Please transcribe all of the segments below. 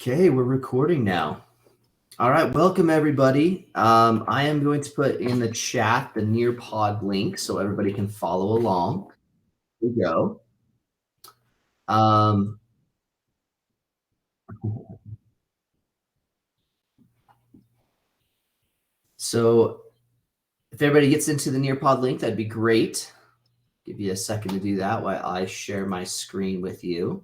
Okay, we're recording now. All right, welcome everybody. I am going to put in the chat the Nearpod link so everybody can follow along. Here we go. So if everybody gets into the Nearpod link, that'd be great. Give you a second to do that while I share my screen with you.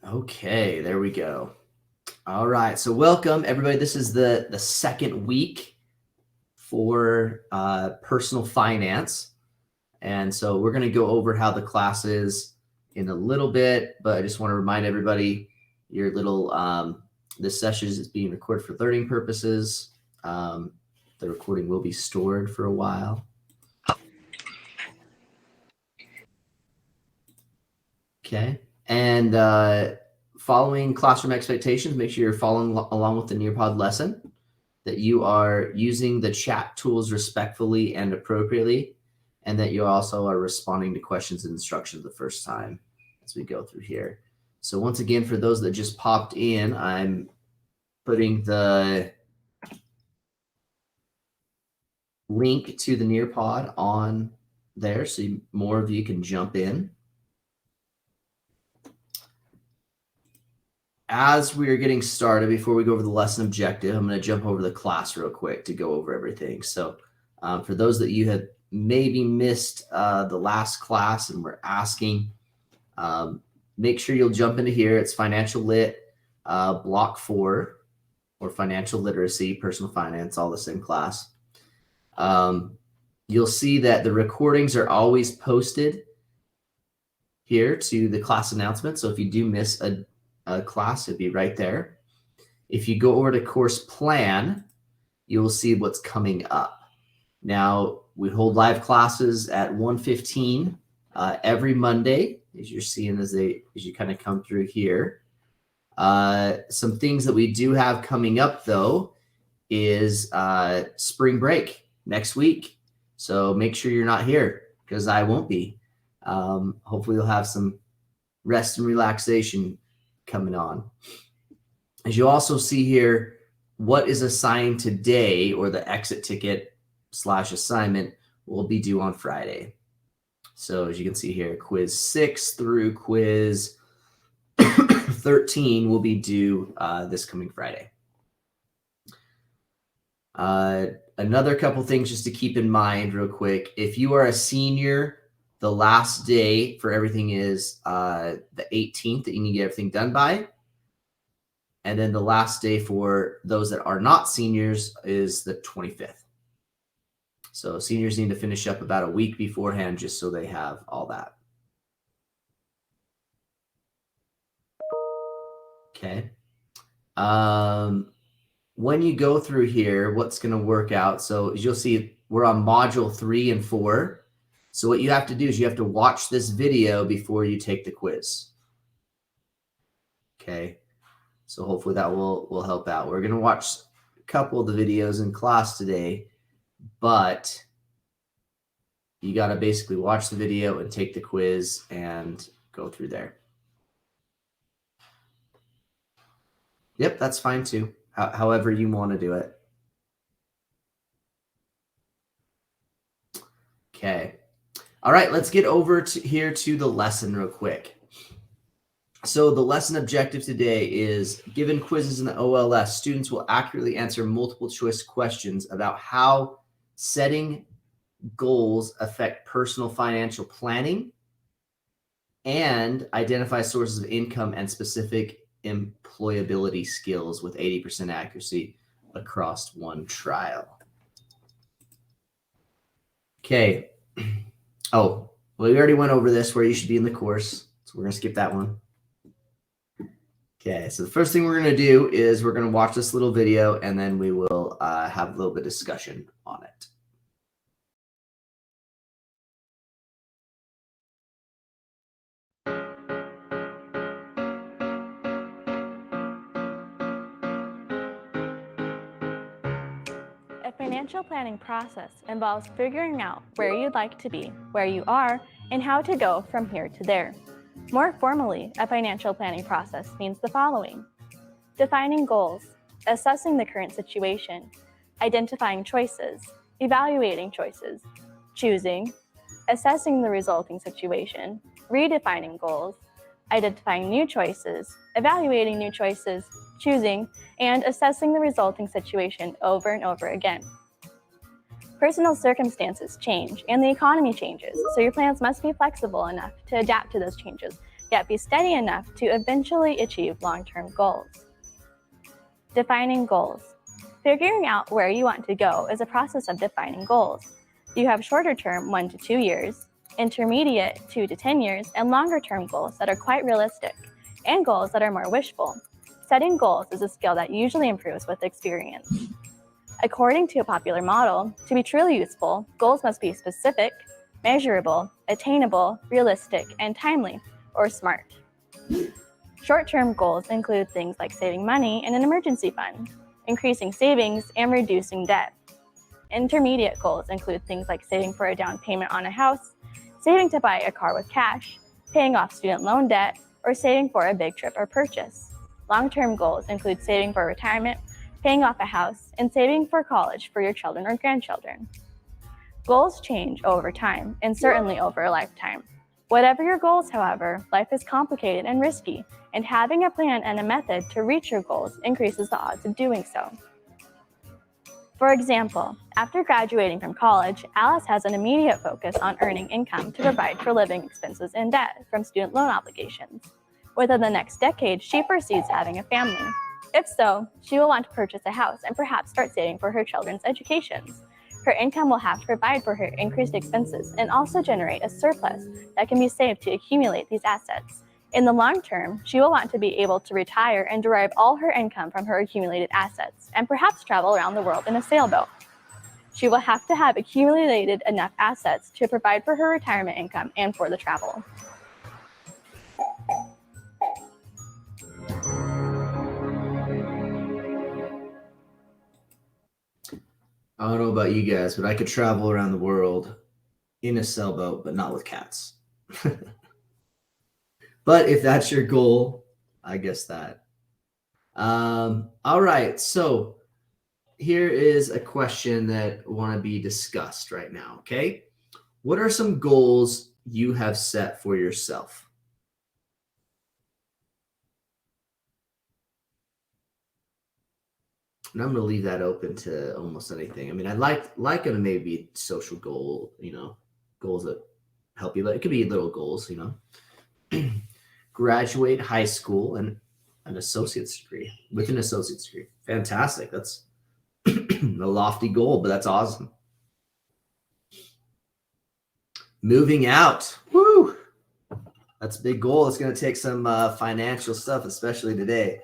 Okay, there we go. All right, so welcome everybody. This is the second week for personal finance. And so we're going to go over how the class is in a little bit, but I just want to remind everybody your little, this session is being recorded for learning purposes. The recording will be stored for a while. Okay. And following classroom expectations, make sure you're following along with the Nearpod lesson, that you are using the chat tools respectfully and appropriately, and that you also are responding to questions and instructions the first time as we go through here. So once again, for those that just popped in, I'm putting the link to the Nearpod on there so more of you can jump in. As we are getting started, before we go over the lesson objective, I'm going to jump over the class real quick to go over everything. So for those that you have maybe missed the last class and we're asking, make sure you'll jump into here. It's Financial Lit Block 4 or Financial Literacy, Personal Finance, all the same class. You'll see that the recordings are always posted here to the class announcement. So if you do miss a class, it'd be right there. If you go over to course plan, you'll see what's coming up. Now, we hold live classes at 1:15 every Monday, as you're seeing as you kind of come through here. Some things that we do have coming up, though, is spring break next week. So make sure you're not here because I won't be. Hopefully you'll have some rest and relaxation coming on. As you also see here, what is assigned today, or the exit ticket / assignment, will be due on Friday. So as you can see here, quiz 6 through quiz 13 will be due this coming Friday. Another couple things just to keep in mind real quick. If you are a senior, the last day for everything is the 18th that you need to get everything done by. And then the last day for those that are not seniors is the 25th. So seniors need to finish up about a week beforehand just so they have all that. Okay. When you go through here, what's going to work out? So as you'll see, we're on module 3 and 4. So what you have to do is you have to watch this video before you take the quiz. Okay. So hopefully that will help out. We're going to watch a couple of the videos in class today, but you got to basically watch the video and take the quiz and go through there. Yep, that's fine too. However you want to do it. Okay. All right, let's get over here to the lesson real quick. So the lesson objective today is, given quizzes in the OLS, students will accurately answer multiple choice questions about how setting goals affect personal financial planning and identify sources of income and specific employability skills with 80% accuracy across one trial. Okay. Oh, well, we already went over this, where you should be in the course. So we're going to skip that one. Okay, so the first thing we're going to do is we're going to watch this little video, and then we will have a little bit of discussion on it. A financial planning process involves figuring out where you'd like to be, where you are, and how to go from here to there. More formally, a financial planning process means the following: defining goals, assessing the current situation, identifying choices, evaluating choices, choosing, assessing the resulting situation, redefining goals, identifying new choices, evaluating new choices, choosing, and assessing the resulting situation over and over again. Personal circumstances change and the economy changes, so your plans must be flexible enough to adapt to those changes, yet be steady enough to eventually achieve long-term goals. Defining goals. Figuring out where you want to go is a process of defining goals. You have shorter term 1 to 2 years, intermediate 2 to 10 years, and longer term goals that are quite realistic, and goals that are more wishful. Setting goals is a skill that usually improves with experience. According to a popular model, to be truly useful, goals must be specific, measurable, attainable, realistic, and timely, or SMART. Short-term goals include things like saving money in an emergency fund, increasing savings, and reducing debt. Intermediate goals include things like saving for a down payment on a house, saving to buy a car with cash, paying off student loan debt, or saving for a big trip or purchase. Long-term goals include saving for retirement, paying off a house, and saving for college for your children or grandchildren. Goals change over time, and certainly over a lifetime. Whatever your goals, however, life is complicated and risky, and having a plan and a method to reach your goals increases the odds of doing so. For example, after graduating from college, Alice has an immediate focus on earning income to provide for living expenses and debt from student loan obligations. Within the next decade, she foresees having a family. If so, she will want to purchase a house and perhaps start saving for her children's educations. Her income will have to provide for her increased expenses and also generate a surplus that can be saved to accumulate these assets. In the long term, she will want to be able to retire and derive all her income from her accumulated assets and perhaps travel around the world in a sailboat. She will have to have accumulated enough assets to provide for her retirement income and for the travel. I don't know about you guys, but I could travel around the world in a sailboat, but not with cats. But if that's your goal, I guess that. All right, so here is a question that want to be discussed right now, okay? What are some goals you have set for yourself? And I'm going to leave that open to almost anything. I mean, I'd like it to maybe social goal, goals that help you. It could be little goals, graduate high school and an associate's degree with an associate's degree. Fantastic. That's a lofty goal, but that's awesome. Moving out. Woo! That's a big goal. It's going to take some financial stuff, especially today.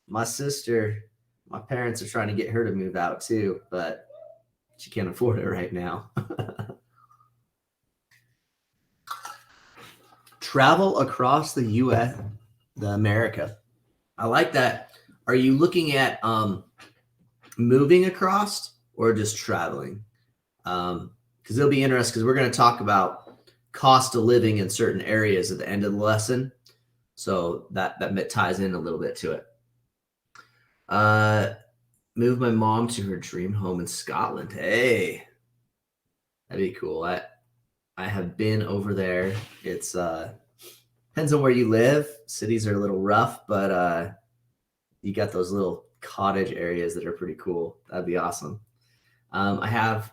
My parents are trying to get her to move out too, but she can't afford it right now. Travel across the U.S., America. I like that. Are you looking at moving across or just traveling? Because it'll be interesting because we're going to talk about cost of living in certain areas at the end of the lesson. So that ties in a little bit to it. Move my mom to her dream home in Scotland. Hey, that'd be cool. I have been over there. It's depends on where you live. Cities are a little rough, but you got those little cottage areas that are pretty cool. That'd be awesome. I have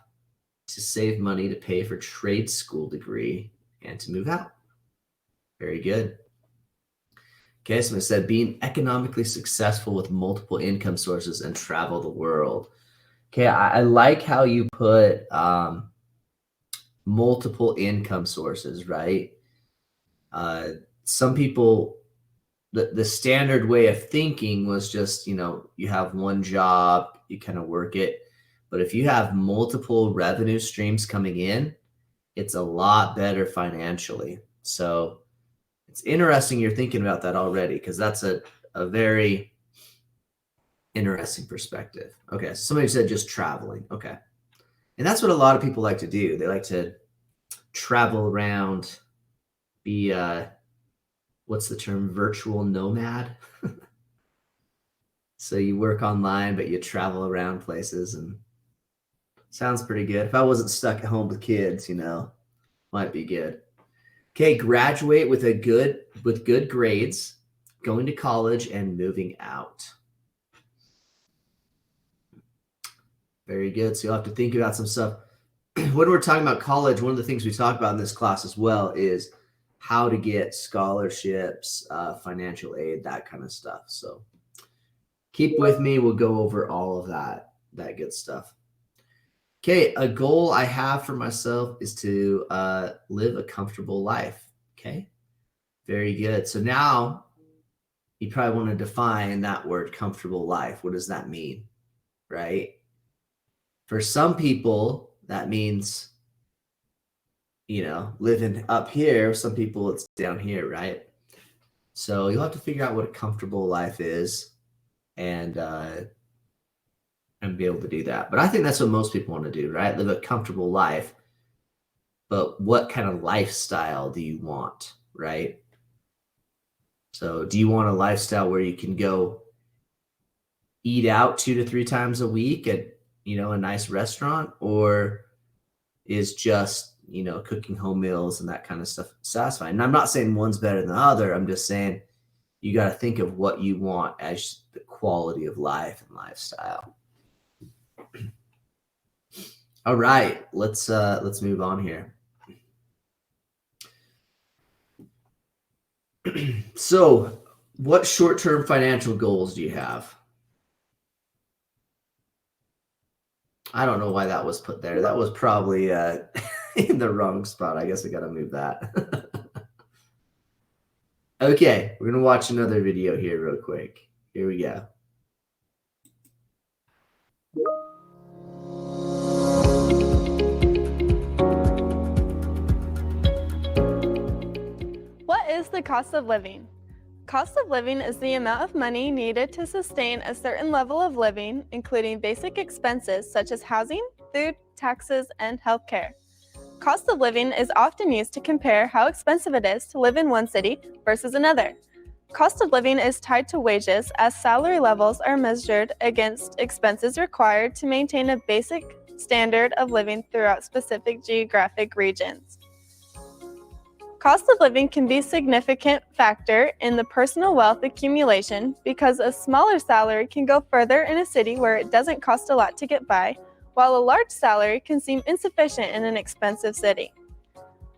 to save money to pay for trade school degree and to move out. Very good. Okay, so I said being economically successful with multiple income sources and travel the world. Okay, I like how you put multiple income sources, right? Some people, the standard way of thinking was just, you have one job, you kind of work it. But if you have multiple revenue streams coming in, it's a lot better financially. So it's interesting you're thinking about that already, because that's a very Interesting perspective. Okay, so somebody said just traveling. Okay. And that's what a lot of people like to do. They like to travel around, be what's the term? Virtual nomad. So you work online, but you travel around places, and sounds pretty good. If I wasn't stuck at home with kids, might be good. Okay, graduate with good grades, going to college and moving out. Very good. So you'll have to think about some stuff. When we're talking about college, one of the things we talk about in this class as well is how to get scholarships, financial aid, that kind of stuff. So keep with me. We'll go over all of that good stuff. Okay, a goal I have for myself is to live a comfortable life. Okay, very good. So now you probably want to define that word comfortable life. What does that mean, right? For some people, that means, living up here. Some people, it's down here, right? So you'll have to figure out what a comfortable life is and be able to do that. But I think that's what most people want to do, right? Live a comfortable life. But what kind of lifestyle do you want, right? So do you want a lifestyle where you can go eat out 2 to 3 times a week at, a nice restaurant, or is just, cooking home meals and that kind of stuff satisfying? And I'm not saying one's better than the other. I'm just saying you got to think of what you want as the quality of life and lifestyle. All right, let's move on here. So, what short-term financial goals do you have? I don't know why that was put there. That was probably in the wrong spot. I guess I got to move that. Okay, we're going to watch another video here real quick. Here we go. What is the cost of living? Cost of living is the amount of money needed to sustain a certain level of living, including basic expenses such as housing, food, taxes, and healthcare. Cost of living is often used to compare how expensive it is to live in one city versus another. Cost of living is tied to wages, as salary levels are measured against expenses required to maintain a basic standard of living throughout specific geographic regions. Cost of living can be a significant factor in the personal wealth accumulation because a smaller salary can go further in a city where it doesn't cost a lot to get by, while a large salary can seem insufficient in an expensive city.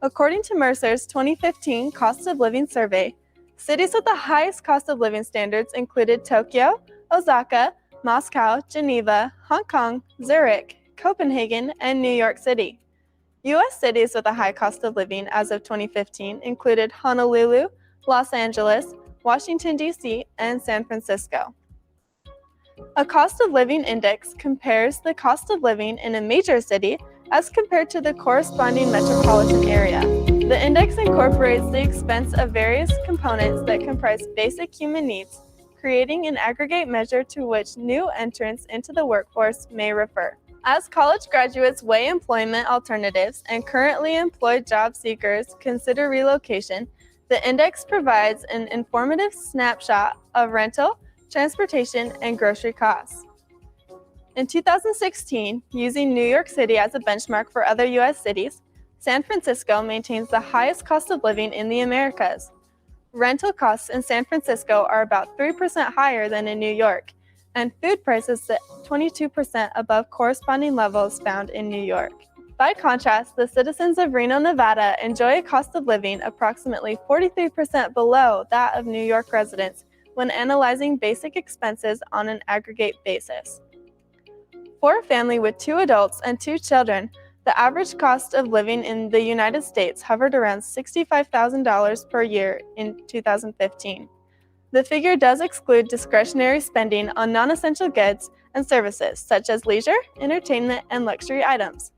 According to Mercer's 2015 Cost of Living Survey, cities with the highest cost of living standards included Tokyo, Osaka, Moscow, Geneva, Hong Kong, Zurich, Copenhagen, and New York City. U.S. cities with a high cost of living as of 2015 included Honolulu, Los Angeles, Washington, D.C., and San Francisco. A cost of living index compares the cost of living in a major city as compared to the corresponding metropolitan area. The index incorporates the expense of various components that comprise basic human needs, creating an aggregate measure to which new entrants into the workforce may refer. As college graduates weigh employment alternatives and currently employed job seekers consider relocation, the index provides an informative snapshot of rental, transportation, and grocery costs. In 2016, using New York City as a benchmark for other U.S. cities, San Francisco maintains the highest cost of living in the Americas. Rental costs in San Francisco are about 3% higher than in New York, and food prices sit 22% above corresponding levels found in New York. By contrast, the citizens of Reno, Nevada enjoy a cost of living approximately 43% below that of New York residents when analyzing basic expenses on an aggregate basis. For a family with 2 adults and 2 children, the average cost of living in the United States hovered around $65,000 per year in 2015. The figure does exclude discretionary spending on non-essential goods and services, such as leisure, entertainment, and luxury items.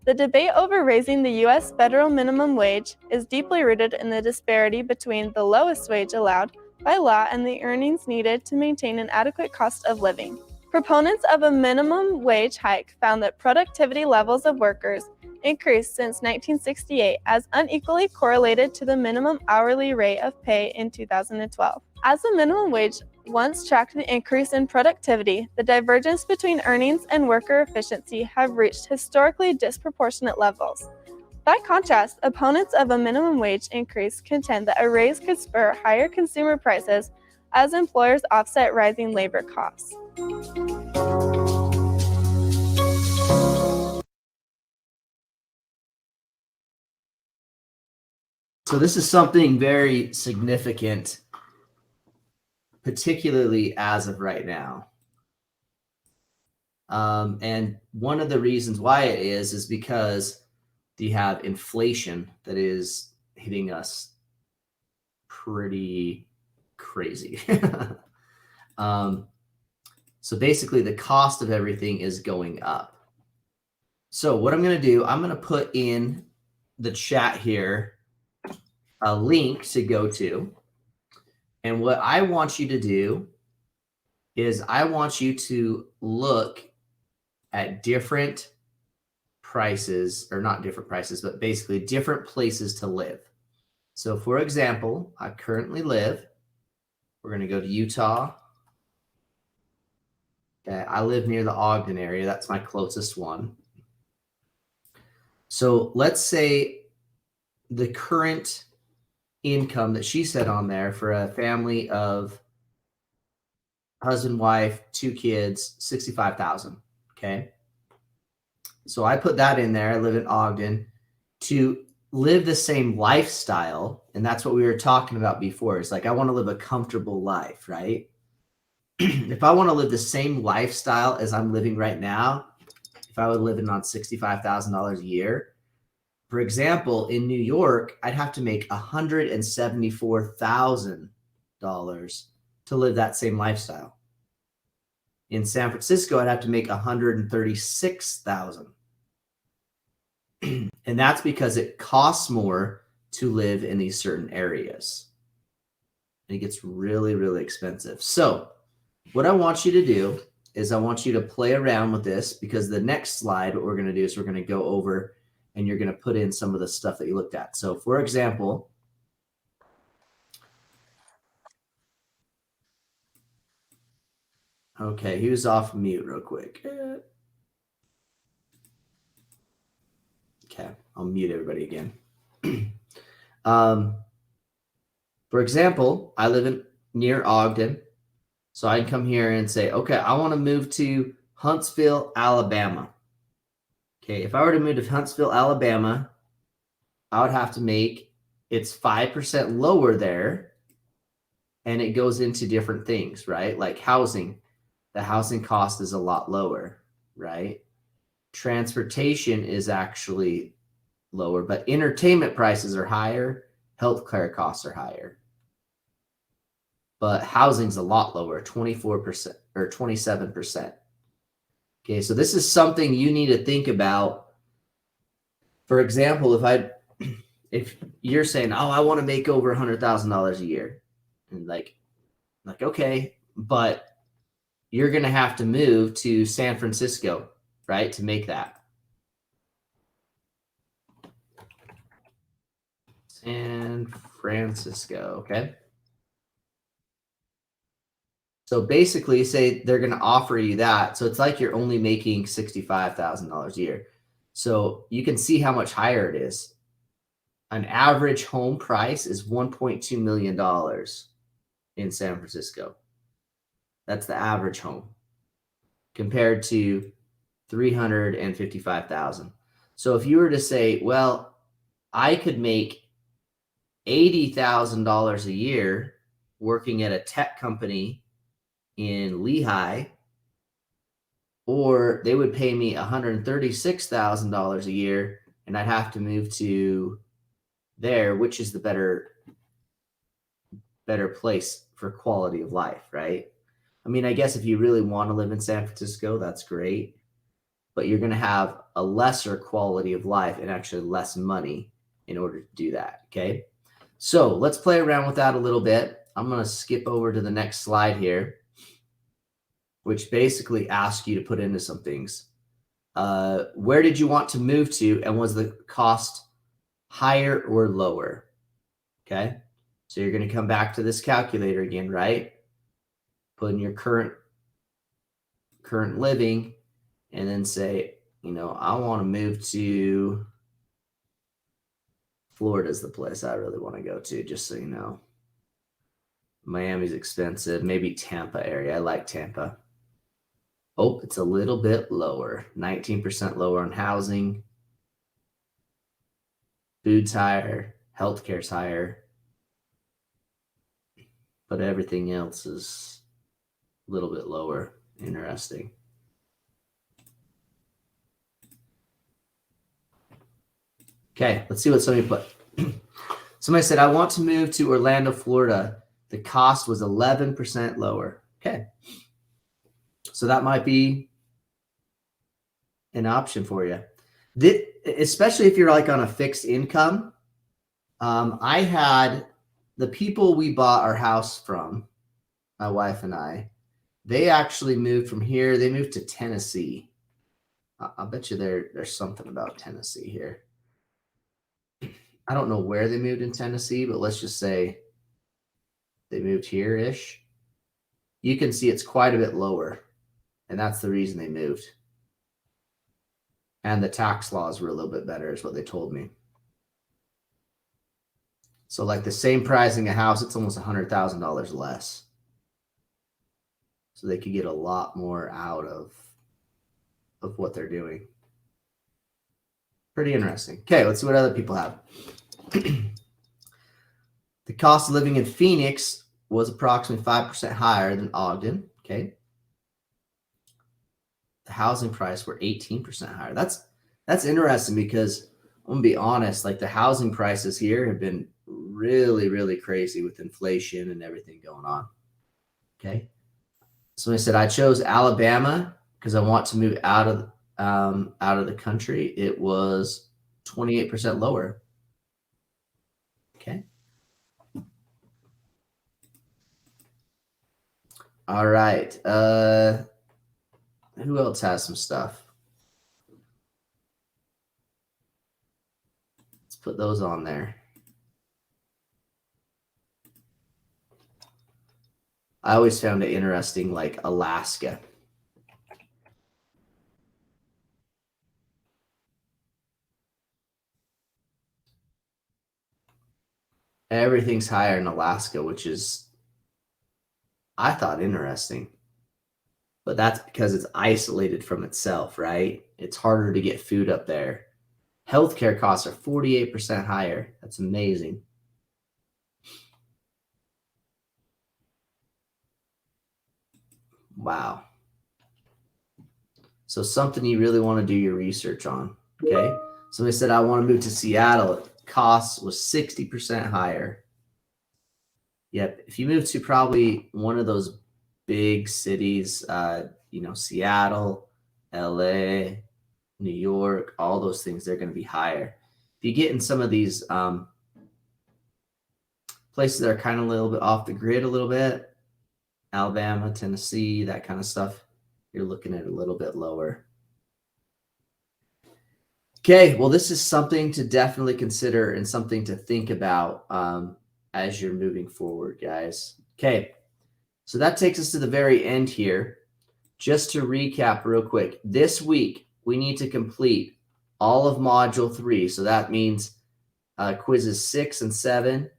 The debate over raising the U.S. federal minimum wage is deeply rooted in the disparity between the lowest wage allowed by law and the earnings needed to maintain an adequate cost of living. Proponents of a minimum wage hike found that productivity levels of workers increased since 1968 as unequally correlated to the minimum hourly rate of pay in 2012. As the minimum wage once tracked the increase in productivity, the divergence between earnings and worker efficiency have reached historically disproportionate levels. By contrast, opponents of a minimum wage increase contend that a raise could spur higher consumer prices as employers offset rising labor costs. So this is something very significant, particularly as of right now. And one of the reasons why it is because you have inflation that is hitting us pretty crazy. So basically the cost of everything is going up. So what I'm going to do, I'm going to put in the chat here a link to go to. And what I want you to do is I want you to look at different prices, or not different prices, but basically different places to live. So for example, I currently live, we're going to go to Utah. Okay, I live near the Ogden area. That's my closest one. So let's say the current income that she said on there for a family of husband, wife, 2 kids, 65,000. Okay. So I put that in there. I live in Ogden. To live the same lifestyle, and that's what we were talking about before. It's like I want to live a comfortable life, right? If I want to live the same lifestyle as I'm living right now, if I would live in on $65,000 a year, for example, in New York, I'd have to make $174,000 to live that same lifestyle. In San Francisco, I'd have to make $136,000. And that's because it costs more to live in these certain areas. It gets really, really expensive. So what I want you to do is I want you to play around with this, because the next slide, what we're going to do is we're going to go over and you're going to put in some of the stuff that you looked at. So for example, okay, he was off mute real quick. Okay, I'll mute everybody again. For example, I live near Ogden. So I can come here and say, okay, I want to move to Huntsville, Alabama. Okay, if I were to move to Huntsville, Alabama, I would have to make, it's 5% lower there, and it goes into different things, right? Like housing. The housing cost is a lot lower, right? Transportation is actually lower, but entertainment prices are higher. Healthcare costs are higher. But housing's a lot lower, 24% or 27%. Okay, so this is something you need to think about. For example, if you're saying, oh, I want to make over $100,000 a year, and like, okay, but you're going to have to move to San Francisco, right, to make that. San Francisco, okay? So basically, say they're going to offer you that. So it's like you're only making $65,000 a year. So you can see how much higher it is. An average home price is $1.2 million in San Francisco. That's the average home compared to $355,000. So if you were to say, well, I could make $80,000 a year working at a tech company in Lehigh, or they would pay me $136,000 a year and I'd have to move to there, which is the better place for quality of life, right? I mean, I guess if you really want to live in San Francisco, that's great, but you're going to have a lesser quality of life and actually less money in order to do that, okay? So let's play around with that a little bit. I'm going to skip over to the next slide here, which basically asks you to put into some things. Where did you want to move to, and was the cost higher or lower? Okay, so you're going to come back to this calculator again, right? Put in your current living, and then say, I want to move to Florida's the place I really want to go to, just so you know. Miami's expensive. Maybe Tampa area. I like Tampa. Oh, it's a little bit lower. 19% lower on housing. Food's higher. Healthcare's higher. But everything else is a little bit lower. Interesting. Okay, let's see what somebody put. Somebody said, I want to move to Orlando, Florida. The cost was 11% lower. Okay. So that might be an option for you. Especially if you're like on a fixed income. I had the people we bought our house from, my wife and I, they actually moved from here. They moved to Tennessee. I'll bet you there's something about Tennessee here. I don't know where they moved in Tennessee, but let's just say they moved here-ish. You can see it's quite a bit lower, and that's the reason they moved. And the tax laws were a little bit better is what they told me. So like the same pricing a house, it's almost $100,000 less. So they could get a lot more out of what they're doing. Pretty interesting. Okay, let's see what other people have. The cost of living in Phoenix was approximately 5% higher than Ogden. Okay. The housing price were 18% higher. That's interesting because I'm gonna be honest, like the housing prices here have been really, really crazy with inflation and everything going on. Okay. So I said I chose Alabama because I want to move out of the country. It was 28% lower. Okay. All right. Who else has some stuff? Let's put those on there. I always found it interesting, like Alaska. Everything's higher in Alaska, which is, I thought, interesting. But that's because it's isolated from itself, right? It's harder to get food up there. Healthcare costs are 48% higher. That's amazing. Wow. So something you really want to do your research on, okay? Somebody said, I want to move to Seattle. Costs was 60% higher. Yep. If you move to probably one of those big cities, Seattle, LA, New York, all those things, they're going to be higher. If you get in some of these places that are kind of a little bit off the grid a little bit, Alabama, Tennessee, that kind of stuff, you're looking at a little bit lower. Okay, well, this is something to definitely consider and something to think about as you're moving forward, guys. Okay, so that takes us to the very end here. Just to recap real quick, this week we need to complete all of Module 3. So that means quizzes 6 and 7,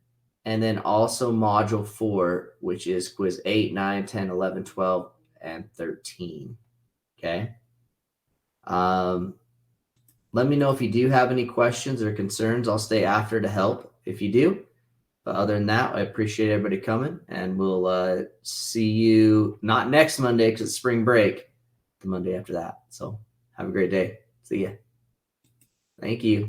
and then also Module 4, which is quiz 8, 9, 10, 11, 12, and 13. Okay. Let me know if you do have any questions or concerns. I'll stay after to help if you do. But other than that, I appreciate everybody coming, and we'll see you not next Monday because it's spring break, the Monday after that. So have a great day. See ya. Thank you.